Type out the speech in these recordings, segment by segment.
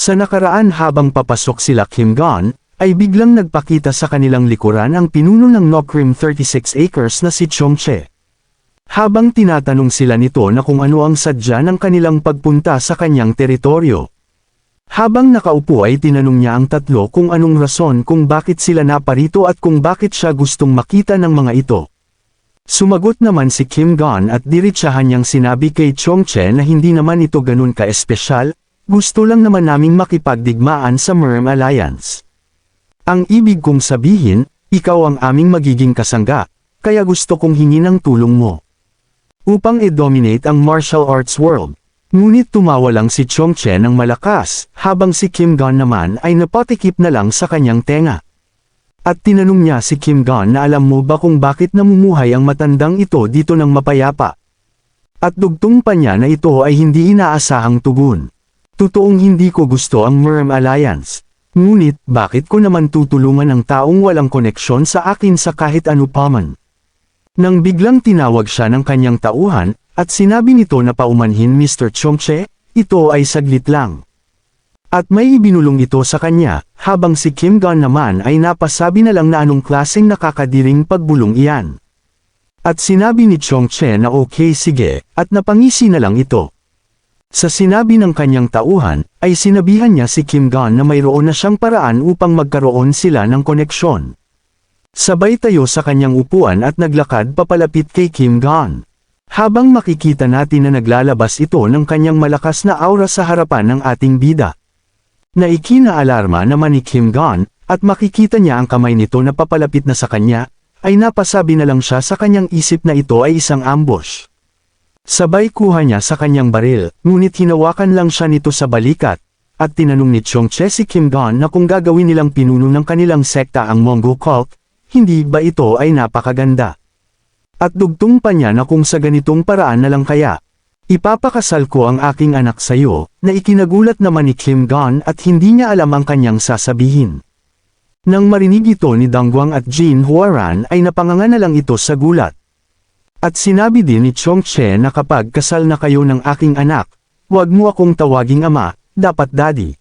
Sa nakaraan habang papasok sila Kim Gon, ay biglang nagpakita sa kanilang likuran ang pinuno ng Nokrim 36 acres na si Chong Che. Habang tinatanong sila nito na kung ano ang sadya ng kanilang pagpunta sa kanyang teritoryo. Habang nakaupo ay tinanong niya ang tatlo kung anong rason kung bakit sila naparito at kung bakit siya gustong makita ng mga ito. Sumagot naman si Kim Gon at diretsahan niyang sinabi kay Chong Che na hindi naman ito ganun ka-espesyal, gusto lang naman naming makipagdigmaan sa Merm Alliance. Ang ibig kong sabihin, ikaw ang aming magiging kasangga, kaya gusto kong hingi ng tulong mo. Upang i-dominate ang martial arts world. Ngunit tumawa lang si Chong Che ng malakas, habang si Kim Gon naman ay napatikip na lang sa kanyang tenga. At tinanong niya si Kim Gon na alam mo ba kung bakit namumuhay ang matandang ito dito ng mapayapa? At dugtong pa niya na ito ay hindi inaasahang tugon. Totoong hindi ko gusto ang Merm Alliance. Ngunit, bakit ko naman tutulungan ang taong walang koneksyon sa akin sa kahit ano paman? Nang biglang tinawag siya ng kanyang tauhan, at sinabi nito na paumanhin Mr. Chong Che, ito ay saglit lang. At may ibinulong ito sa kanya, habang si Kim Gon naman ay napasabi na lang na anong klaseng nakakadiring pagbulong iyan. At sinabi ni Chong Che na okay sige, at napangisi na lang ito. Sa sinabi ng kanyang tauhan, ay sinabihan niya si Kim Gon na mayroon na siyang paraan upang magkaroon sila ng koneksyon. Sabay tayo sa kanyang upuan at naglakad papalapit kay Kim Gon. Habang makikita natin na naglalabas ito ng kanyang malakas na aura sa harapan ng ating bida. Na ikinaalarma naman ni Kim Gon, at makikita niya ang kamay nito na papalapit na sa kanya, ay napasabi na lang siya sa kanyang isip na ito ay isang ambush. Sabay kuha niya sa kanyang baril, ngunit hinawakan lang siya nito sa balikat, at tinanong ni Chong Che si Kim Gon na kung gagawin nilang pinuno ng kanilang sekta ang Mongol cult, hindi ba ito ay napakaganda? At dugtong pa niya na kung sa ganitong paraan na lang kaya, ipapakasal ko ang aking anak sa iyo, na ikinagulat naman ni Kim Gon at hindi niya alam ang kanyang sasabihin. Nang marinig ito ni Dangguang at Jin Huaran ay napanganga na lang ito sa gulat. At sinabi din ni Chong Che na kapag kasal na kayo ng aking anak, huwag mo akong tawaging ama, dapat daddy.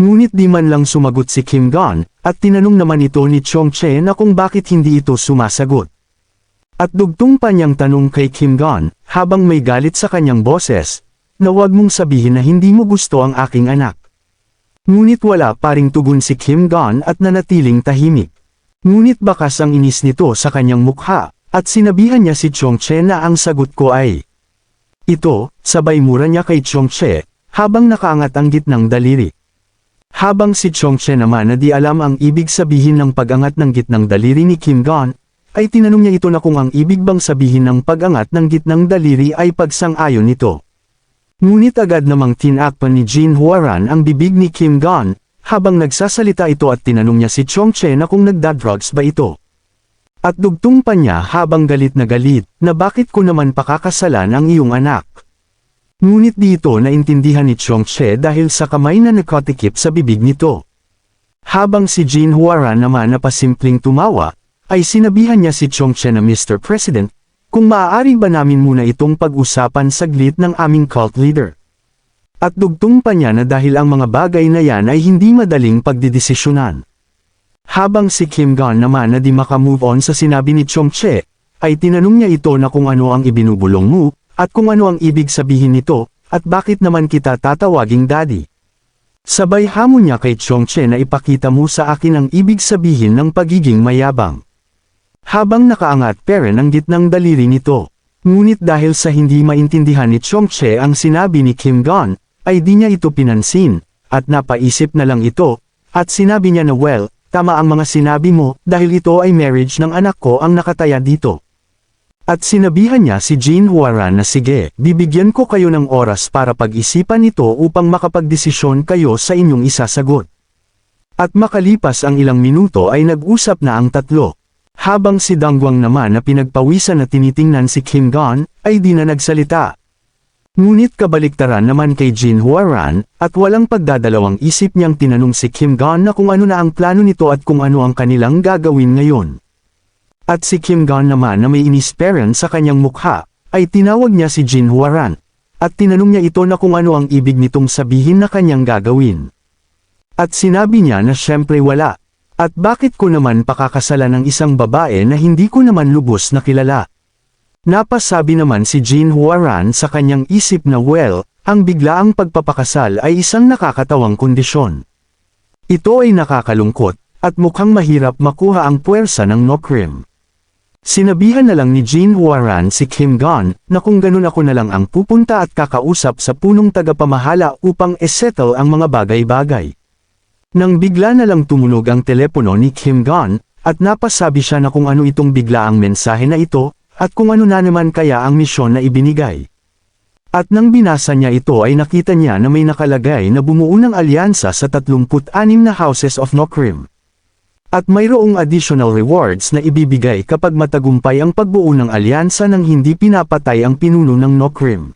Ngunit di man lang sumagot si Kim Gon, at tinanong naman ito ni Chong Che na kung bakit hindi ito sumasagot. At dugtong pa niyang tanong kay Kim Gon, habang may galit sa kanyang boses, na huwag mong sabihin na hindi mo gusto ang aking anak. Ngunit wala pa ring tugon si Kim Gon at nanatiling tahimik. Ngunit bakas ang inis nito sa kanyang mukha, at sinabihan niya si Chong Che na ang sagot ko ay ito, sabay mura niya kay Chong Che, habang nakaangat ang gitnang daliri. Habang si Chong Che naman na di alam ang ibig sabihin ng pag-angat ng gitnang daliri ni Kim Gon, ay tinanong niya ito na kung ang ibig bang sabihin ng pag-angat ng gitnang daliri ay pagsang-ayon nito. Ngunit agad namang tinakpan ni Jin Huaran ang bibig ni Kim Gon, habang nagsasalita ito at tinanong niya si Chong Che na kung nagdadrugs ba ito. At dugtong pa niya habang galit na bakit ko naman pakakasalan ang iyong anak. Ngunit dito naintindihan ni Chong Che dahil sa kamay na nakatikip sa bibig nito. Habang si Jin Huaran naman na pasimpleng tumawa, ay sinabihan niya si Chong Che na Mr. President, kung maaari ba namin muna itong pag-usapan saglit ng aming cult leader. At dugtong pa niya na dahil ang mga bagay na yan ay hindi madaling pagdidesisyonan. Habang si Kim Gon naman na di makamove on sa sinabi ni Chong Che, ay tinanong niya ito na kung ano ang ibinubulong mo, at kung ano ang ibig sabihin nito, at bakit naman kita tatawaging daddy. Sabay hamon niya kay Chong Che na ipakita mo sa akin ang ibig sabihin ng pagiging mayabang. Habang nakaangat peren ang gitnang daliri nito. Ngunit dahil sa hindi maintindihan ni Chong Che ang sinabi ni Kim Gon, ay di niya ito pinansin, at napaisip na lang ito, at sinabi niya na well, tama ang mga sinabi mo, dahil ito ay marriage ng anak ko ang nakataya dito. At sinabihan niya si Jin Huaran na sige, bibigyan ko kayo ng oras para pag-isipan ito upang makapagdesisyon kayo sa inyong isasagot. At makalipas ang ilang minuto ay nag-usap na ang tatlo. Habang si Dangguang naman na pinagpawisan na tinitingnan si Kim Gon, ay di na nagsalita. Ngunit kabaliktaran naman kay Jin Huaran, at walang pagdadalawang isip niyang tinanong si Kim Gon na kung ano na ang plano nito at kung ano ang kanilang gagawin ngayon. At si Kim Gon naman na may inisperen sa kanyang mukha, ay tinawag niya si Jin Huaran, at tinanong niya ito na kung ano ang ibig nitong sabihin na kanyang gagawin. At sinabi niya na syempre wala. At bakit ko naman pakakasalan ng isang babae na hindi ko naman lubos na kilala? Napasabi naman si Jin Huaran sa kanyang isip na ang biglaang pagpapakasal ay isang nakakatawang kondisyon. Ito ay nakakalungkot, at mukhang mahirap makuha ang puwersa ng Nokrim. Sinabihan na lang ni Jin Huaran si Kim Gon na kung ganun ako na lang ang pupunta at kakausap sa punong tagapamahala upang esettle ang mga bagay-bagay. Nang bigla na lang tumunog ang telepono ni Kim Gon, at napasabi siya na kung ano itong biglaang mensahe na ito, at kung ano na naman kaya ang misyon na ibinigay. At nang binasa niya ito ay nakita niya na may nakalagay na bumuo ng alyansa sa 36 na Houses of Nokrim. At mayroong additional rewards na ibibigay kapag matagumpay ang pagbuo ng alyansa nang hindi pinapatay ang pinuno ng Nokrim.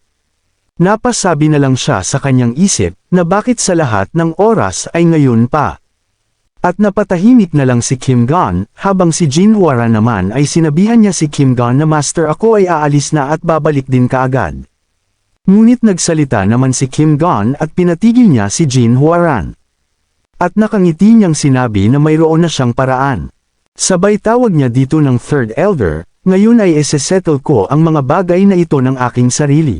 Napasabi na lang siya sa kanyang isip na bakit sa lahat ng oras ay ngayon pa. At napatahimik na lang si Kim Gon, habang si Jin Huaran naman ay sinabihan niya si Kim Gon na Master, ako ay aalis na at babalik din kaagad. Ngunit nagsalita naman si Kim Gon at pinatigil niya si Jin Huaran. At nakangiti niyang sinabi na mayroon na siyang paraan. Sabay tawag niya dito ng Third Elder, ngayon ay isesettle ko ang mga bagay na ito ng aking sarili.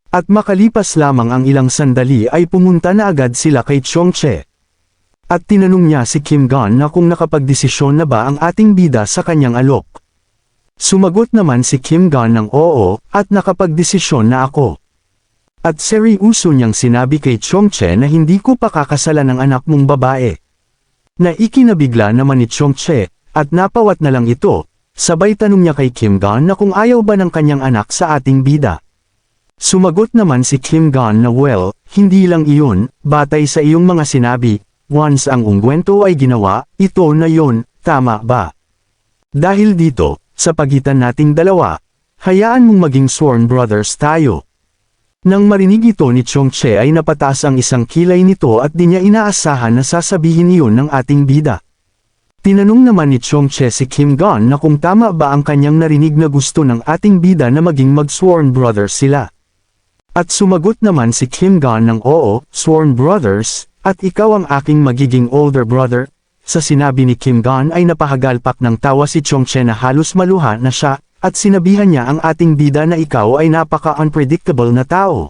At makalipas lamang ang ilang sandali ay pumunta na agad sila kay Chongche. At tinanong niya si Kim Gon na kung nakapagdesisyon na ba ang ating bida sa kanyang alok. Sumagot naman si Kim Gon ng oo, at nakapagdesisyon na ako. At seryoso niyang sinabi kay Chongche na hindi ko pakakasalan ng anak mong babae. Naikinabigla naman ni Chongche, at napawat na lang ito, sabay tanong niya kay Kim Gon na kung ayaw ba ng kanyang anak sa ating bida. Sumagot naman si Kim Gon na hindi lang iyon, batay sa iyong mga sinabi, once ang ungwento ay ginawa, ito na yon, tama ba? Dahil dito, sa pagitan nating dalawa, hayaan mong maging sworn brothers tayo. Nang marinig ito ni Chongche ay napataas ang isang kilay nito at di niya inaasahan na sasabihin iyon ng ating bida. Tinanong naman ni Chongche si Kim Gon na kung tama ba ang kanyang narinig na gusto ng ating bida na maging mag-sworn brothers sila. At sumagot naman si Kim Gon ng oo, sworn brothers, at ikaw ang aking magiging older brother. Sa sinabi ni Kim Gon ay napahagalpak ng tawa si Chongche na halos maluha na siya, at sinabihan niya ang ating bida na ikaw ay napaka-unpredictable na tao.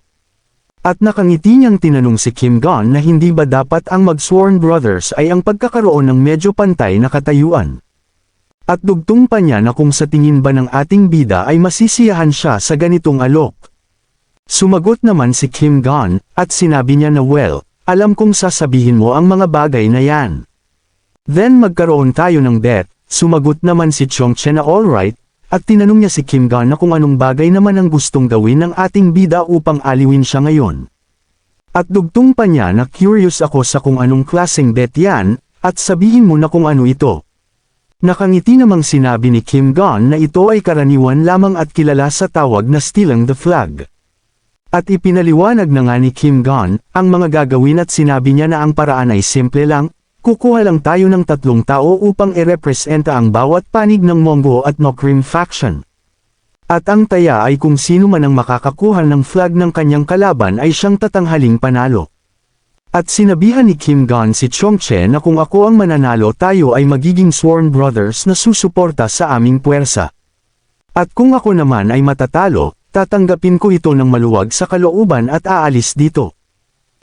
At nakangiti niyang tinanong si Kim Gon na hindi ba dapat ang mag-sworn brothers ay ang pagkakaroon ng medyo pantay na katayuan. At dugtong pa niya na kung sa tingin ba ng ating bida ay masisiyahan siya sa ganitong alok. Sumagot naman si Kim Gon, at sinabi niya na alam kong sasabihin mo ang mga bagay na yan. Then magkaroon tayo ng bet, sumagot naman si Chongche na alright, at tinanong niya si Kim Gon na kung anong bagay naman ang gustong gawin ng ating bida upang aliwin siya ngayon. At dugtong pa niya na curious ako sa kung anong klaseng bet yan, at sabihin mo na kung ano ito. Nakangiti namang sinabi ni Kim Gon na ito ay karaniwan lamang at kilala sa tawag na stealing the flag. At ipinaliwanag na nga ni Kim Gon ang mga gagawin at sinabi niya na ang paraan ay simple lang, kukuha lang tayo ng 3 tao upang irepresenta ang bawat panig ng Mongo at Nokrim faction. At ang taya ay kung sino man ang makakakuha ng flag ng kanyang kalaban ay siyang tatanghaling panalo. At sinabihan ni Kim Gon si Chongche na kung ako ang mananalo tayo ay magiging sworn brothers na susuporta sa aming puwersa. At kung ako naman ay matatalo, tatanggapin ko ito ng maluwag sa kalooban at aalis dito.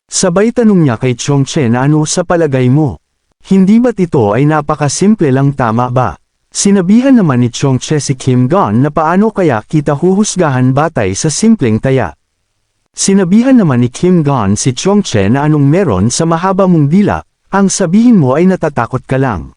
Sabay tanong niya kay Chongche na ano sa palagay mo? Hindi ba't ito ay napakasimple lang, tama ba? Sinabihan naman ni Chongche si Kim Gon na paano kaya kita huhusgahan batay sa simpleng taya. Sinabihan naman ni Kim Gon si Chongche na anong meron sa mahaba mong dila, ang sabihin mo ay natatakot ka lang.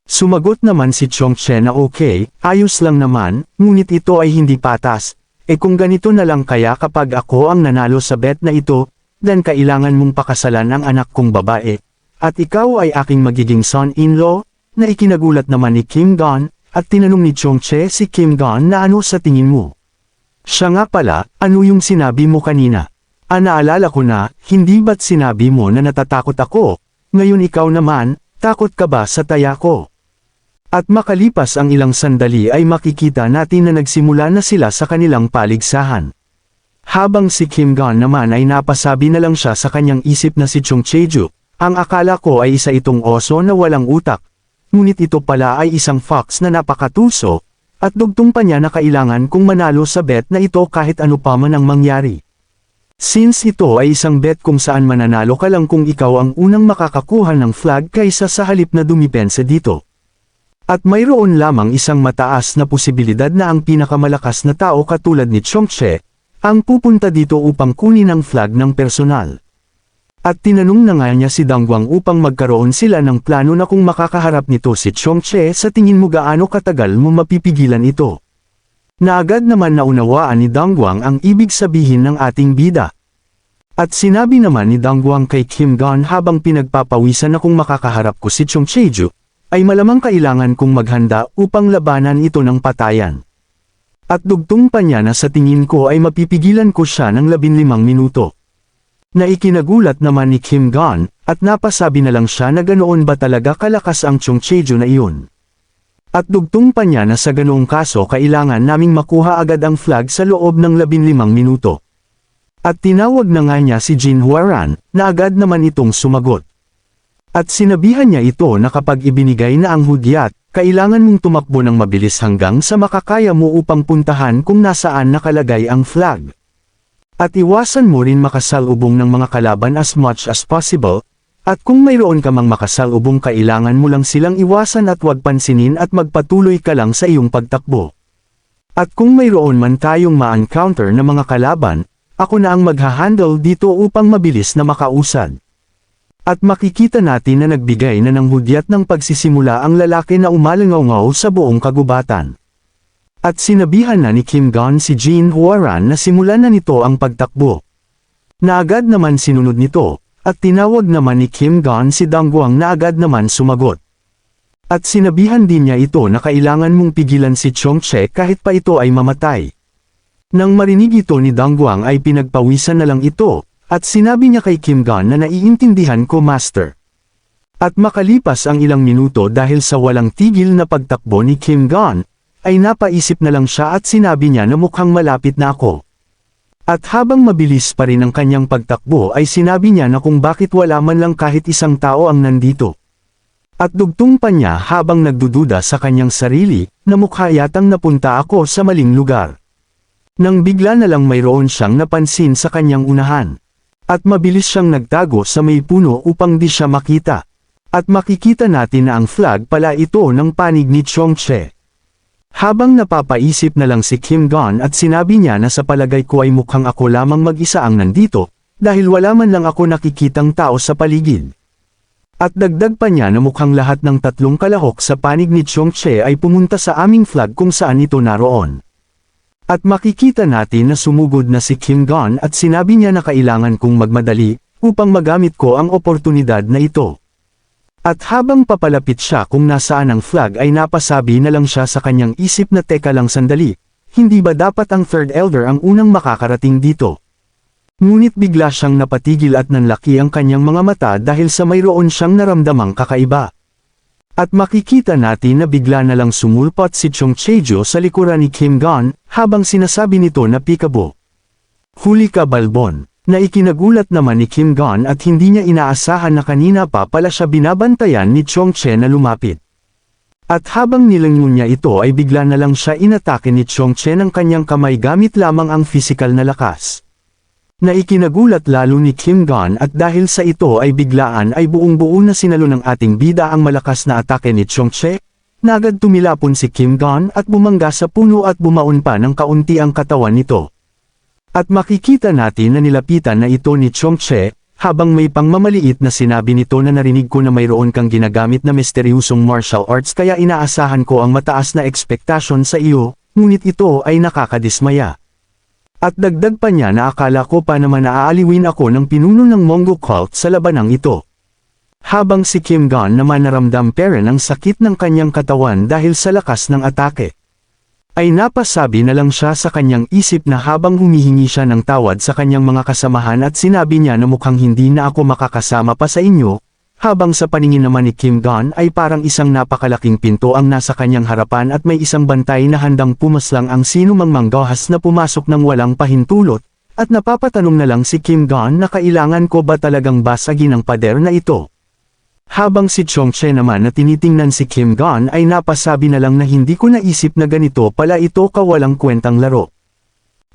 Sumagot naman si Chongche na okay, ayos lang naman, ngunit ito ay hindi patas. Kung ganito na lang kaya kapag ako ang nanalo sa bet na ito, then kailangan mong pakasalan ang anak kong babae. At ikaw ay aking magiging son-in-law, na ikinagulat naman ni Kim Gon, at tinanong ni Chongche si Kim Gon na ano sa tingin mo. Siya nga pala, ano yung sinabi mo kanina? Naalala ko na, hindi ba't sinabi mo na natatakot ako, ngayon ikaw naman, takot ka ba sa taya ko? At makalipas ang ilang sandali ay makikita natin na nagsimula na sila sa kanilang paligsahan. Habang si Kim Gon naman ay napasabi na lang siya sa kanyang isip na si Chongcheju, Ang akala ko ay isa itong oso na walang utak, ngunit ito pala ay isang fox na napakatuso, at dugtong pa niya na kailangan kong manalo sa bet na ito kahit ano pa man ang mangyari. Since ito ay isang bet kung saan mananalo ka lang kung ikaw ang unang makakakuha ng flag kaysa sa halip na dumipensa dito. At mayroon lamang isang mataas na posibilidad na ang pinakamalakas na tao katulad ni Chongche, ang pupunta dito upang kunin ang flag ng personal. At tinanong na nga niya si Dangguang upang magkaroon sila ng plano na kung makakaharap nito si Chongche sa tingin mo gaano katagal mo mapipigilan ito. Na agad naman naunawaan ni Dangguang ang ibig sabihin ng ating bida. At sinabi naman ni Dangguang kay Kim Gon habang pinagpapawisan na kung makakaharap ko si Chong Cheju, ay malamang kailangan kong maghanda upang labanan ito ng patayan. At dugtong pa niya na sa tingin ko ay mapipigilan ko siya ng 15 minuto. Na ikinagulat naman ni Kim Gon, at napasabi na lang siya na ganoon ba talaga kalakas ang Chong Cheju na iyon. At dugtong pa niya na sa ganoong kaso kailangan naming makuha agad ang flag sa loob ng 15 minuto. At tinawag na nga niya si Jin Huaran, na agad naman itong sumagot. At sinabihan niya ito na kapag ibinigay na ang hudyat, kailangan mong tumakbo ng mabilis hanggang sa makakaya mo upang puntahan kung nasaan nakalagay ang flag. At iwasan mo rin makasalubong ng mga kalaban as much as possible, at kung mayroon ka mang makasalubong kailangan mo lang silang iwasan at huwag pansinin at magpatuloy ka lang sa iyong pagtakbo. At kung mayroon man tayong ma-encounter na mga kalaban, ako na ang magha-handle dito upang mabilis na makausad. At makikita natin na nagbigay na ng hudyat ng pagsisimula ang lalaki na umalangaw sa buong kagubatan. At sinabihan na ni Kim Gon si Jin Huaran na simulan na nito ang pagtakbo. Na agad naman sinunod nito, at tinawag naman ni Kim Gon si Dangguang na agad naman sumagot. At sinabihan din niya ito na kailangan mong pigilan si Chongche kahit pa ito ay mamatay. Nang marinig ito ni Dangguang ay pinagpawisan na lang ito, at sinabi niya kay Kim Gon na naiintindihan ko master. At makalipas ang ilang minuto dahil sa walang tigil na pagtakbo ni Kim Gon, ay napaisip na lang siya at sinabi niya na mukhang malapit na ako. At habang mabilis pa rin ang kanyang pagtakbo ay sinabi niya na kung bakit wala man lang kahit isang tao ang nandito. At dugtong pa niya habang nagdududa sa kanyang sarili, na mukha yatang napunta ako sa maling lugar. Nang bigla na lang mayroon siyang napansin sa kanyang unahan. At mabilis siyang nagtago sa may puno upang di siya makita. At makikita natin na ang flag pala ito ng panig ni Chongche. Habang napapaisip na lang si Kim Gon at sinabi niya na sa palagay ko ay mukhang ako lamang mag-isa ang nandito, dahil wala man lang ako nakikitang tao sa paligid. At dagdag pa niya na mukhang lahat ng 3 kalahok sa panig ni Chongche ay pumunta sa aming flag kung saan ito naroon. At makikita natin na sumugod na si Kim Gon at sinabi niya na kailangan kong magmadali, upang magamit ko ang oportunidad na ito. At habang papalapit siya kung nasaan ang flag ay napasabi na lang siya sa kanyang isip na teka lang sandali, hindi ba dapat ang third elder ang unang makakarating dito? Ngunit bigla siyang napatigil at nanlaki ang kanyang mga mata dahil sa mayroon siyang naramdamang kakaiba. At makikita natin na bigla na lang sumulpot si Chong Cheju sa likuran ni Kim Gon, habang sinasabi nito na pikabo. Huli ka Balbon. Na ikinagulat naman ni Kim Gon at hindi niya inaasahan na kanina pa pala siya binabantayan ni Chongche na lumapit. At habang nilangon niya ito ay bigla na lang siya inatake ni Chongche ng kanyang kamay gamit lamang ang pisikal na lakas. Na ikinagulat lalo ni Kim Gon at dahil sa ito ay biglaan ay buong-buo na sinalo ng ating bida ang malakas na atake ni Chongche, nagad tumilapon si Kim Gon at bumangga sa puno at bumaon pa ng kaunti ang katawan nito. At makikita natin na nilapitan na ito ni Chongche, habang may pangmamaliit na sinabi nito na narinig ko na mayroon kang ginagamit na misteryosong martial arts kaya inaasahan ko ang mataas na ekspektasyon sa iyo, ngunit ito ay nakakadismaya. At dagdag pa niya na akala ko pa naman naaaliwin ako ng pinuno ng Mongol cult sa labanang ito. Habang si Kim Gon naman naramdam peren ang sakit ng kanyang katawan dahil sa lakas ng atake. Ay napasabi na lang siya sa kanyang isip na habang humihingi siya ng tawad sa kanyang mga kasamahan at sinabi niya na mukhang hindi na ako makakasama pa sa inyo, habang sa paningin naman ni Kim Gon ay parang isang napakalaking pinto ang nasa kanyang harapan at may isang bantay na handang pumaslang ang sino mang manggahas na pumasok ng walang pahintulot, at napapatanong na lang si Kim Gon na kailangan ko ba talagang basagin ang pader na ito. Habang si Chongche naman na tinitingnan si Kim Gon ay napasabi na lang na hindi ko naisip na ganito pala ito kawalang kwentang laro.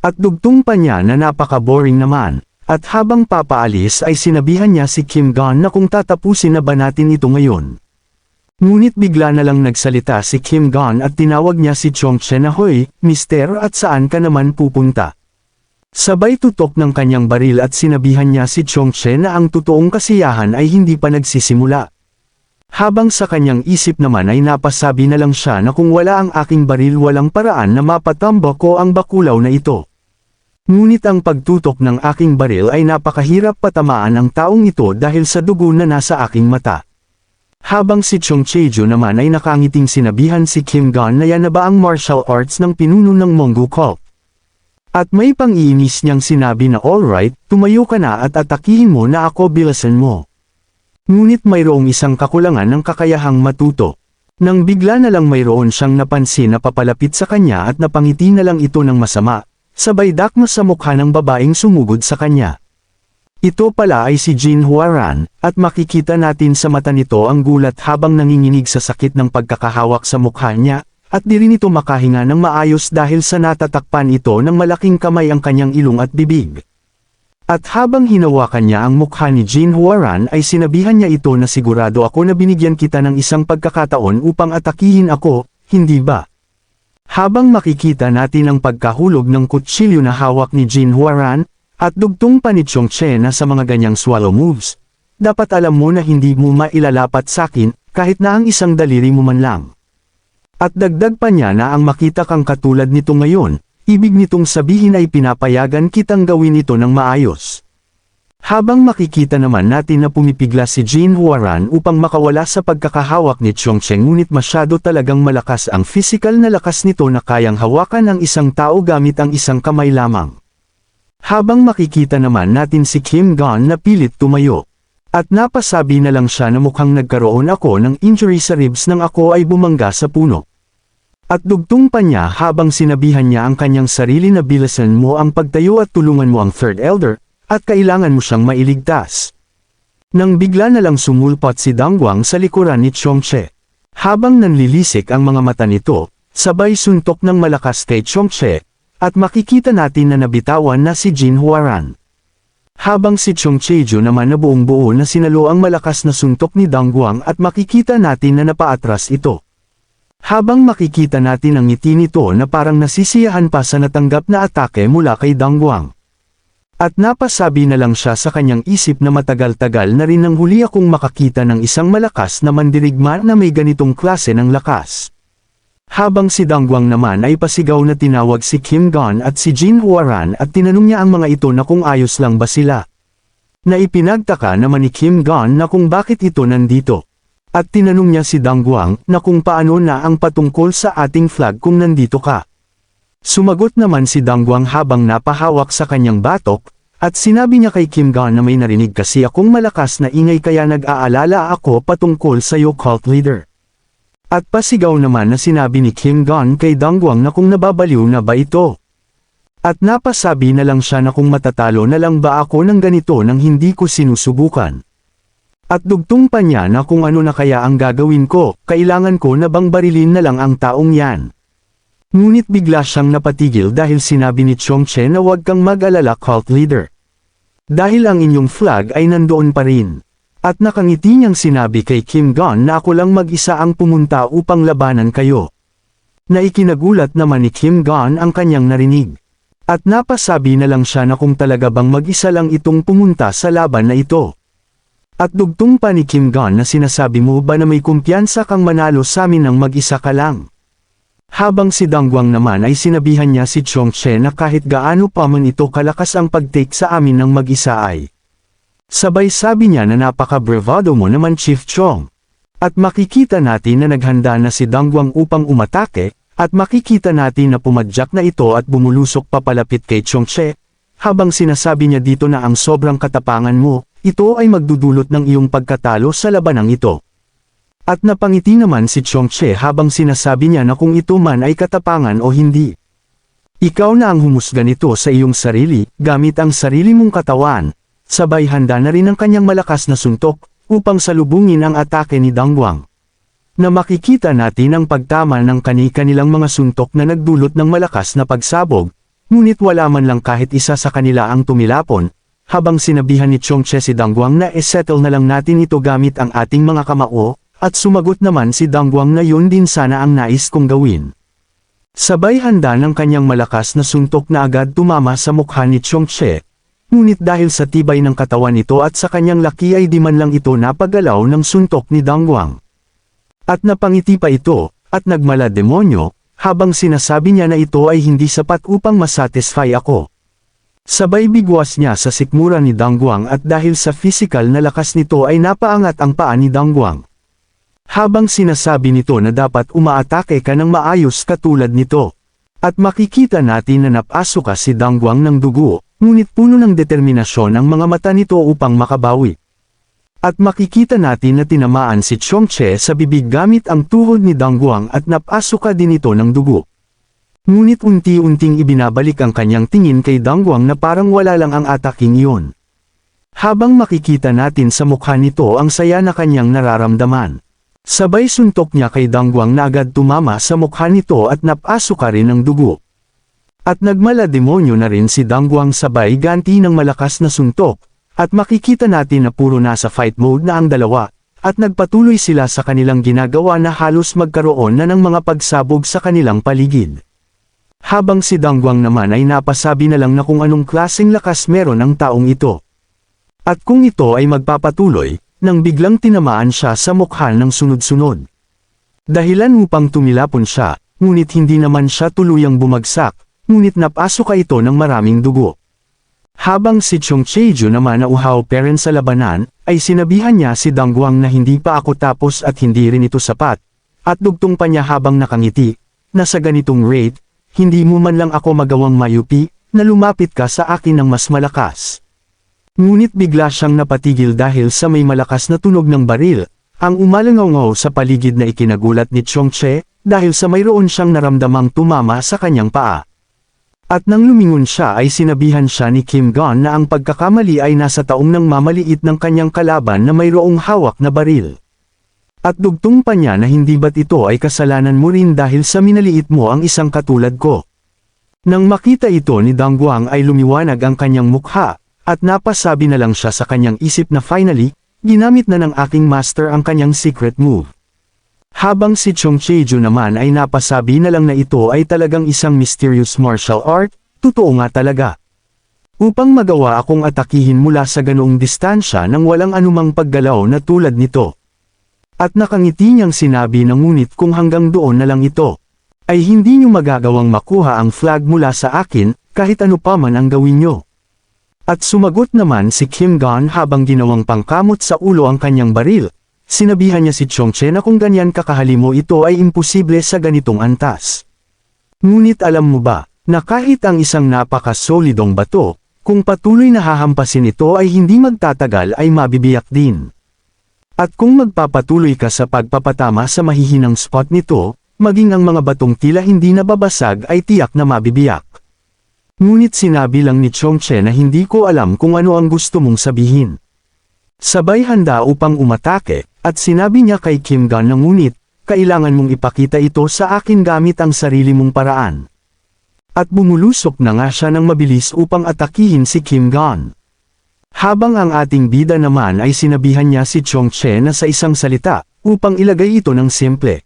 At dugtong pa niya na napaka-boring naman, at habang papaalis ay sinabihan niya si Kim Gon na kung tatapusin na ba natin ito ngayon. Ngunit bigla na lang nagsalita si Kim Gon at tinawag niya si Chongche na hoy, mister at saan ka naman pupunta? Sabay tutok ng kanyang baril at sinabihan niya si Chongche na ang totoong kasiyahan ay hindi pa nagsisimula. Habang sa kanyang isip naman ay napasabi na lang siya na kung wala ang aking baril walang paraan na mapatamba ko ang bakulaw na ito. Ngunit ang pagtutok ng aking baril ay napakahirap patamaan ang taong ito dahil sa dugo na nasa aking mata. Habang si Chongcheju naman ay nakangiting sinabihan si Kim Gon na yan na ba ang martial arts ng pinuno ng Mongol cult. At may pang-iinis niyang sinabi na alright, tumayo ka na at atakihin mo na ako bilasan mo. Ngunit mayroong isang kakulangan ng kakayahang matuto. Nang bigla na lang mayroon siyang napansin na papalapit sa kanya at napangiti na lang ito ng masama, sabay dakma sa mukha ng babaeng sumugod sa kanya. Ito pala ay si Jin Huaran, at makikita natin sa mata nito ang gulat habang nanginginig sa sakit ng pagkakahawak sa mukha niya, at di rin ito makahinga ng maayos dahil sa natatakpan ito ng malaking kamay ang kanyang ilong at bibig. At habang hinawakan niya ang mukha ni Jin Huaran ay sinabihan niya ito na sigurado ako na binigyan kita ng isang pagkakataon upang atakihin ako, hindi ba? Habang makikita natin ang pagkahulog ng kutsilyo na hawak ni Jin Huaran, at dugtong pa ni Chongche na sa mga ganyang swallow moves, dapat alam mo na hindi mo mailalapat sakin kahit na ang isang daliri mo man lang. At dagdag pa niya na ang makita kang katulad nito ngayon, ibig nitong sabihin ay pinapayagan kitang gawin ito ng maayos. Habang makikita naman natin na pumipigla si Jin Huaran upang makawala sa pagkakahawak ni Chongche ngunit masyado talagang malakas ang physical na lakas nito na kayang hawakan ang isang tao gamit ang isang kamay lamang. Habang makikita naman natin si Kim Gon na pilit tumayo. At napasabi na lang siya na mukhang nagkaroon ako ng injury sa ribs nang ako ay bumangga sa puno. At dugtong pa niya habang sinabihan niya ang kanyang sarili na bilasan mo ang pagtayo at tulungan mo ang third elder, at kailangan mo siyang mailigtas. Nang bigla na lang sumulpot si Dangwang sa likuran ni Chongche. Habang nanlilisik ang mga mata nito, sabay suntok ng malakas kay Chongche, at makikita natin na nabitawan na si Jin Huaran. Habang si Chongcheju naman na buong buo na sinalo ang malakas na suntok ni Dangwang at makikita natin na napaatras ito. Habang makikita natin ang ngiti nito na parang nasisiyahan pa sa natanggap na atake mula kay Dangwang. At napasabi na lang siya sa kanyang isip na matagal-tagal na rin nang huli akong makakita ng isang malakas na mandirigma na may ganitong klase ng lakas. Habang si Dangwang naman ay pasigaw na tinawag si Kim Gon at si Jin Huaran at tinanong niya ang mga ito na kung ayos lang ba sila. Naipinagtaka naman ni Kim Gon na kung bakit ito nandito. At tinanong niya si Dangwang na kung paano na ang patungkol sa ating flag kung nandito ka. Sumagot naman si Dangwang habang napahawak sa kanyang batok, at sinabi niya kay Kim Gon na may narinig kasi akong malakas na ingay kaya nag-aalala ako patungkol sa iyo cult leader. At pasigaw naman na sinabi ni Kim Gon kay Dangwang na kung nababaliw na ba ito. At napasabi na lang siya na kung matatalo na lang ba ako ng ganito nang hindi ko sinusubukan. At dugtong pa niya na kung ano na kaya ang gagawin ko, kailangan ko na bang barilin na lang ang taong yan. Ngunit bigla siyang napatigil dahil sinabi ni Chongche na huwag kang mag-alala cult leader. Dahil ang inyong flag ay nandoon pa rin. At nakangiti niyang sinabi kay Kim Gon na ako lang mag-isa ang pumunta upang labanan kayo. Naikinagulat naman ni Kim Gon ang kanyang narinig. At napasabi na lang siya na kung talaga bang mag-isa lang itong pumunta sa laban na ito. At dugtong pa ni Kim Gon na sinasabi mo ba na may kumpiyansa kang manalo sa amin ng mag-isa ka lang. Habang si Dangwang naman ay sinabihan niya si Chongche na kahit gaano pa man ito kalakas ang pag-take sa amin ng mag-isa ay. Sabay sabi niya na napaka-bravado mo naman Chief Chong. At makikita natin na naghanda na si Dangwang upang umatake, at makikita natin na pumadyak na ito at bumulusok papalapit kay Chongche, habang sinasabi niya dito na ang sobrang katapangan mo, ito ay magdudulot ng iyong pagkatalo sa labanang ito. At napangiti naman si Chongche habang sinasabi niya na kung ito man ay katapangan o hindi. Ikaw na ang humusga nito sa iyong sarili, gamit ang sarili mong katawan. Sabay handa na rin ang kanyang malakas na suntok, upang salubungin ang atake ni Dangwang. Na makikita natin ang pagtama ng kani-kanilang mga suntok na nagdulot ng malakas na pagsabog, ngunit wala man lang kahit isa sa kanila ang tumilapon, habang sinabihan ni Chongche si Dangwang na settle na lang natin ito gamit ang ating mga kamao, at sumagot naman si Dangwang na yun din sana ang nais kong gawin. Sabay handa ng kanyang malakas na suntok na agad tumama sa mukha ni Chongche, ngunit dahil sa tibay ng katawan nito at sa kanyang laki ay di man lang ito napagalaw ng suntok ni Dangwang. At napangiti pa ito, at nagmala demonyo, habang sinasabi niya na ito ay hindi sapat upang masatisfy ako. Sabay bigwas niya sa sikmura ni Dangwang at dahil sa physical na lakas nito ay napaangat ang paa ni Dangwang. Habang sinasabi nito na dapat umaatake ka ng maayos katulad nito. At makikita natin na napaso ka si Dangwang ng dugo, ngunit puno ng determinasyon ang mga mata nito upang makabawi. At makikita natin na tinamaan si Chongche sa bibig gamit ang tuhod ni Dangwang at napaso ka din ito ng dugo. Ngunit unti-unting ibinabalik ang kanyang tingin kay Dangwang na parang wala lang ang ataking iyon. Habang makikita natin sa mukha nito ang saya na kanyang nararamdaman. Sabay suntok niya kay Dangwang na agad tumama sa mukha nito at napaso ka rin ng dugo. At nagmala demonyo na rin si Dangwang sabay ganti ng malakas na suntok, at makikita natin na puro nasa fight mode na ang dalawa, at nagpatuloy sila sa kanilang ginagawa na halos magkaroon na ng mga pagsabog sa kanilang paligid. Habang si Dangwang naman ay napasabi na lang na kung anong klaseng lakas meron ang taong ito. At kung ito ay magpapatuloy, nang biglang tinamaan siya sa mukha ng sunod-sunod. Dahilan upang tumilapon siya, ngunit hindi naman siya tuluyang bumagsak, ngunit napaso ka ito ng maraming dugo. Habang si Chongcheju naman na uhaw pa rin sa labanan, ay sinabihan niya si Dangwang na hindi pa ako tapos at hindi rin ito sapat, at dugtong pa niya habang nakangiti, na sa ganitong rate, hindi mo man lang ako magawang mayupi, na lumapit ka sa akin ng mas malakas. Ngunit bigla siyang napatigil dahil sa may malakas na tunog ng baril, ang umalangaw sa paligid na ikinagulat ni Chongche, dahil sa mayroon siyang naramdamang tumama sa kanyang paa. At nang lumingon siya ay sinabihan siya ni Kim Gon na ang pagkakamali ay nasa taong nang mamaliit ng kanyang kalaban na mayroong hawak na baril. At dugtong pa niya na hindi ba't ito ay kasalanan mo rin dahil sa minaliit mo ang isang katulad ko. Nang makita ito ni Dangwang ay lumiwanag ang kanyang mukha, at napasabi na lang siya sa kanyang isip na finally, ginamit na ng aking master ang kanyang secret move. Habang si Chongcheju naman ay napasabi na lang na ito ay talagang isang mysterious martial art, totoo nga talaga. Upang magawa akong atakihin mula sa ganoong distansya nang walang anumang paggalaw na tulad nito. At nakangiti niyang sinabi na ngunit kung hanggang doon na lang ito, ay hindi niyo magagawang makuha ang flag mula sa akin, kahit ano pa man ang gawin niyo. At sumagot naman si Kim Gon habang ginawang pangkamot sa ulo ang kanyang baril. Sinabihan niya si Chongche na kung ganyan kakahalimo ito ay imposible sa ganitong antas. Ngunit alam mo ba, na kahit ang isang napakasolidong bato, kung patuloy na hahampasin ito ay hindi magtatagal ay mabibiyak din. At kung magpapatuloy ka sa pagpapatama sa mahihinang spot nito, maging ang mga batong tila hindi nababasag ay tiyak na mabibiyak. Ngunit sinabi lang ni Chongche na hindi ko alam kung ano ang gusto mong sabihin. Sabay handa upang umatake, at sinabi niya kay Kim Gon na ngunit, kailangan mong ipakita ito sa akin gamit ang sarili mong paraan. At bumulusok na nga siya ng mabilis upang atakihin si Kim Gon. Habang ang ating bida naman ay sinabihan niya si Chongche na sa isang salita, upang ilagay ito ng simple.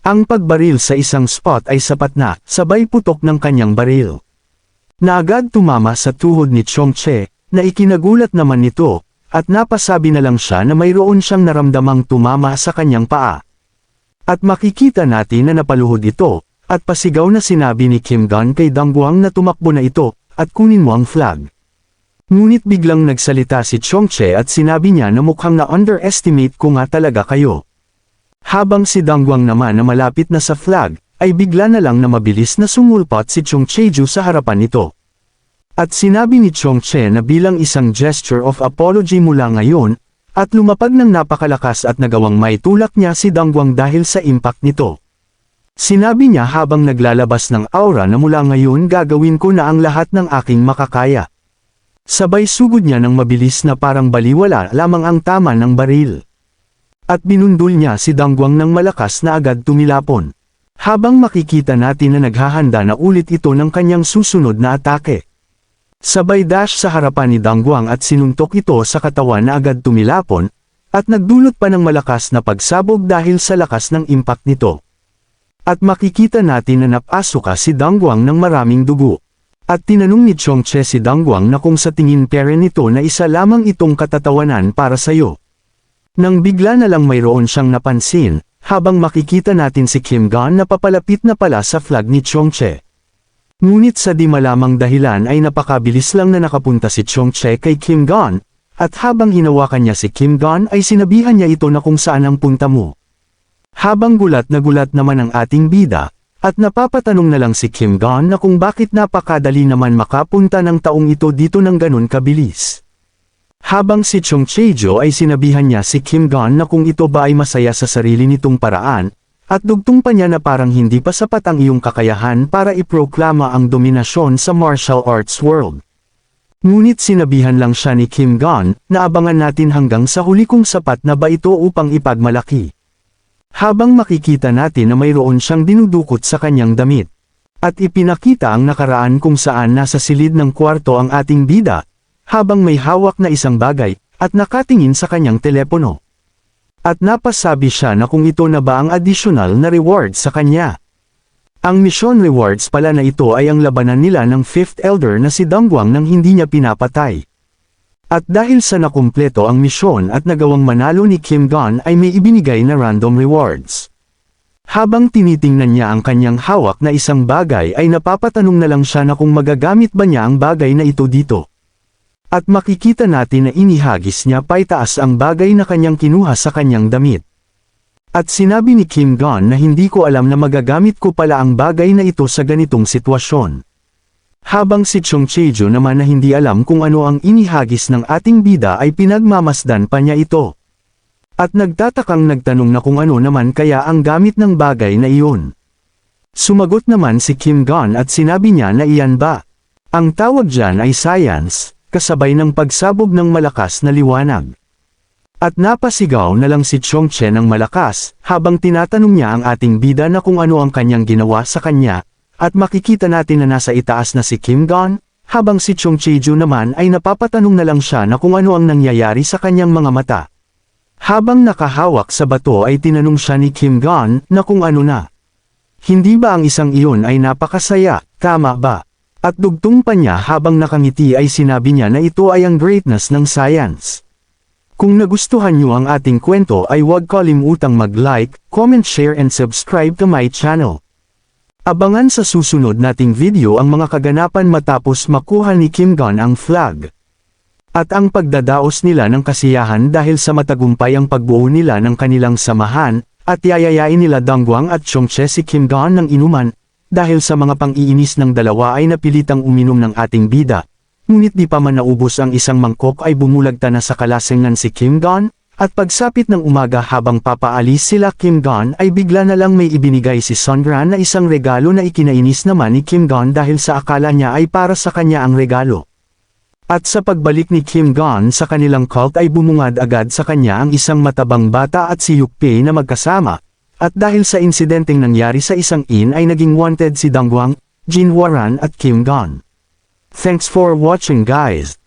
Ang pagbaril sa isang spot ay sapat na, sabay putok ng kanyang baril. Na agad tumama sa tuhod ni Chongche, na ikinagulat naman nito, at napasabi na lang siya na mayroon siyang naramdamang tumama sa kanyang paa. At makikita natin na napaluhod ito, at pasigaw na sinabi ni Kim Gon kay Dangwang na tumakbo na ito, at kunin mo ang flag. Ngunit biglang nagsalita si Chongche at sinabi niya na mukhang na-underestimate ko nga talaga kayo. Habang si Dangwang naman na malapit na sa flag, ay bigla na lang na mabilis na sumulpot si Chongcheju sa harapan nito. At sinabi ni Chongche na bilang isang gesture of apology mula ngayon, at lumapag ng napakalakas at nagawang maitulak niya si Dangwang dahil sa impact nito. Sinabi niya habang naglalabas ng aura na mula ngayon gagawin ko na ang lahat ng aking makakaya. Sabay sugod niya ng mabilis na parang baliwala lamang ang tama ng baril. At binundol niya si Dangguang ng malakas na agad tumilapon. Habang makikita natin na naghahanda na ulit ito ng kanyang susunod na atake. Sabay dash sa harapan ni Dangguang at sinuntok ito sa katawan na agad tumilapon, at nagdulot pa ng malakas na pagsabog dahil sa lakas ng impact nito. At makikita natin na napasuka si Dangguang ng maraming dugo. At tinanong ni Chongche si Dangguang na kung sa tingin pere nito na isa lamang itong katatawanan para sayo. Nang bigla na lang mayroon siyang napansin, habang makikita natin si Kim Gon na papalapit na pala sa flag ni Chongche. Ngunit sa di malamang dahilan ay napakabilis lang na nakapunta si Chongche kay Kim Gon, at habang hinawakan niya si Kim Gon ay sinabihan niya ito na kung saan ang punta mo. Habang gulat na gulat naman ang ating bida, at napapatanong na lang si Kim Gon na kung bakit napakadali naman makapunta ng taong ito dito ng ganun kabilis. Habang si Chong Chejo ay sinabihan niya si Kim Gon na kung ito ba ay masaya sa sarili nitong paraan, at dugtong pa niya na parang hindi pa sapat ang iyong kakayahan para iproklama ang dominasyon sa martial arts world. Ngunit sinabihan lang siya ni Kim Gon na abangan natin hanggang sa huli kung sapat na ba ito upang ipagmalaki. Habang makikita natin na mayroon siyang dinudukot sa kanyang damit. At ipinakita ang nakaraan kung saan nasa silid ng kwarto ang ating bida, habang may hawak na isang bagay, at nakatingin sa kanyang telepono. At napasabi siya na kung ito na ba ang additional na reward sa kanya. Ang mission rewards pala na ito ay ang labanan nila ng Fifth Elder na si Dangguang nang hindi niya pinapatay. At dahil sa nakumpleto ang misyon at nagawang manalo ni Kim Gon ay may ibinigay na random rewards. Habang tinitingnan niya ang kanyang hawak na isang bagay ay napapatanong na lang siya na kung magagamit ba niya ang bagay na ito dito. At makikita natin na inihagis niya paitaas ang bagay na kanyang kinuha sa kanyang damit. At sinabi ni Kim Gon na hindi ko alam na magagamit ko pala ang bagay na ito sa ganitong sitwasyon. Habang si Chong Chejo naman na hindi alam kung ano ang inihagis ng ating bida ay pinagmamasdan pa niya ito. At nagtatakang nagtanong na kung ano naman kaya ang gamit ng bagay na iyon. Sumagot naman si Kim Gon at sinabi niya na iyan ba? Ang tawag dyan ay science, kasabay ng pagsabog ng malakas na liwanag. At napasigaw na lang si Chongche ng malakas, habang tinatanong niya ang ating bida na kung ano ang kanyang ginawa sa kanya. At makikita natin na nasa itaas na si Kim Gon, habang si Chong Cheju naman ay napapatanong na lang siya na kung ano ang nangyayari sa kanyang mga mata. Habang nakahawak sa bato ay tinanong siya ni Kim Gon na kung ano na. Hindi ba ang isang iyon ay napakasaya, tama ba? At dugtong pa niya habang nakangiti ay sinabi niya na ito ay ang greatness ng science. Kung nagustuhan niyo ang ating kwento ay huwag kalimutang mag-like, comment, share and subscribe to my channel. Abangan sa susunod nating video ang mga kaganapan matapos makuha ni Kim Gon ang flag. At ang pagdadaos nila ng kasiyahan dahil sa matagumpay ang pagbuo nila ng kanilang samahan, at yayayain nila Dangguang at Chongche si Kim Gon ng inuman, dahil sa mga pang-iinis ng dalawa ay napilitang uminom ng ating bida. Ngunit di pa man naubos ang isang mangkok ay bumulagta na sa kalasingan si Kim Gon. At pagsapit ng umaga habang papaalis sila Kim Gon ay bigla na lang may ibinigay si Sondran na isang regalo na ikinainis naman ni Kim Gon dahil sa akala niya ay para sa kanya ang regalo. At sa pagbalik ni Kim Gon sa kanilang cult ay bumungad agad sa kanya ang isang matabang bata at si Yukpei na magkasama. At dahil sa insidenteng nangyari sa isang inn ay naging wanted si Dangguang, Jin Waran at Kim Gon. Thanks for watching guys.